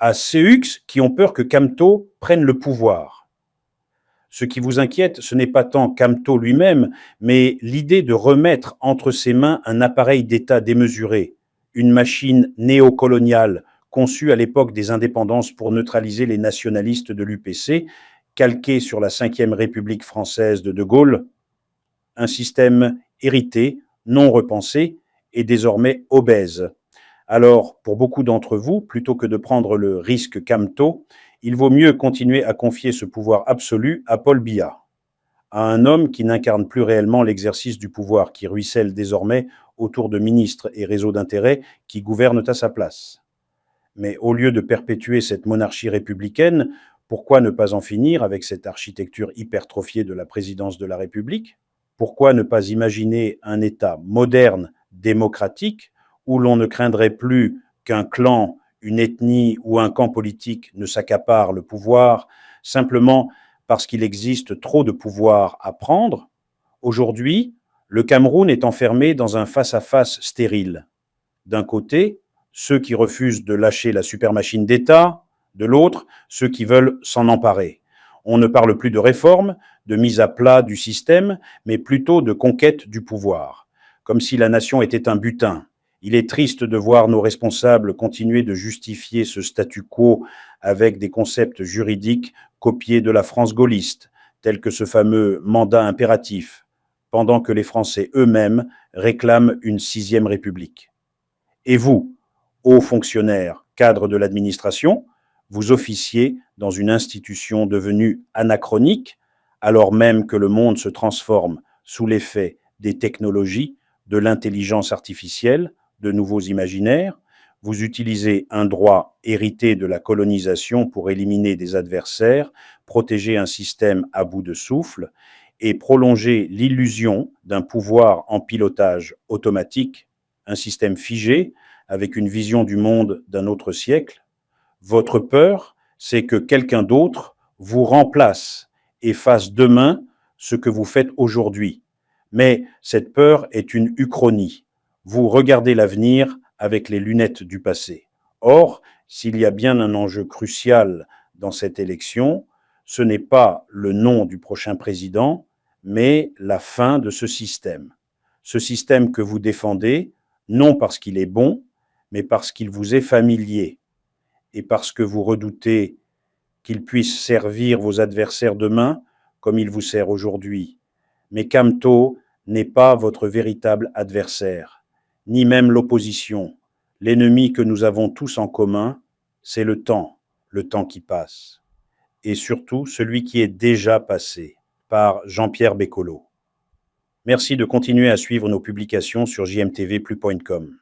à Ceux qui ont peur que Camto prenne le pouvoir. Ce qui vous inquiète, ce n'est pas tant Camto lui-même, mais l'idée de remettre entre ses mains un appareil d'État démesuré, une machine néocoloniale conçue à l'époque des indépendances pour neutraliser les nationalistes de l'UPC, calquée sur la Ve République française de De Gaulle, un système hérité, non repensé et désormais obèse. Alors, pour beaucoup d'entre vous, plutôt que de prendre le risque Camto, il vaut mieux continuer à confier ce pouvoir absolu à Paul Biya, à un homme qui n'incarne plus réellement l'exercice du pouvoir, qui ruisselle désormais autour de ministres et réseaux d'intérêts qui gouvernent à sa place. Mais au lieu de perpétuer cette monarchie républicaine, pourquoi ne pas en finir avec cette architecture hypertrophiée de la présidence de la République? Pourquoi ne pas imaginer un État moderne, démocratique, où l'on ne craindrait plus qu'un clan, une ethnie ou un camp politique ne s'accapare le pouvoir simplement parce qu'il existe trop de pouvoir à prendre? Aujourd'hui, le Cameroun est enfermé dans un face-à-face stérile. D'un côté, ceux qui refusent de lâcher la supermachine d'État, de l'autre, ceux qui veulent s'en emparer. On ne parle plus de réforme, de mise à plat du système, mais plutôt de conquête du pouvoir, comme si la nation était un butin. Il est triste de voir nos responsables continuer de justifier ce statu quo avec des concepts juridiques copiés de la France gaulliste, tels que ce fameux mandat impératif, pendant que les Français eux-mêmes réclament une 6e République. Et vous, hauts fonctionnaires, cadres de l'administration, vous officiez dans une institution devenue anachronique, alors même que le monde se transforme sous l'effet des technologies, de l'intelligence artificielle, de nouveaux imaginaires. Vous utilisez un droit hérité de la colonisation pour éliminer des adversaires, protéger un système à bout de souffle et prolonger l'illusion d'un pouvoir en pilotage automatique, un système figé, avec une vision du monde d'un autre siècle. Votre peur, c'est que quelqu'un d'autre vous remplace et fasse demain ce que vous faites aujourd'hui. Mais cette peur est une uchronie. Vous regardez l'avenir avec les lunettes du passé. Or, s'il y a bien un enjeu crucial dans cette élection, ce n'est pas le nom du prochain président, mais la fin de ce système. Ce système que vous défendez, non parce qu'il est bon, mais parce qu'il vous est familier et parce que vous redoutez qu'il puisse servir vos adversaires demain comme il vous sert aujourd'hui. Mais Camto n'est pas votre véritable adversaire, ni même l'opposition. L'ennemi que nous avons tous en commun, c'est le temps qui passe. Et surtout celui qui est déjà passé, par Jean-Pierre Bécolo. Merci de continuer à suivre nos publications sur jmtvplus.com.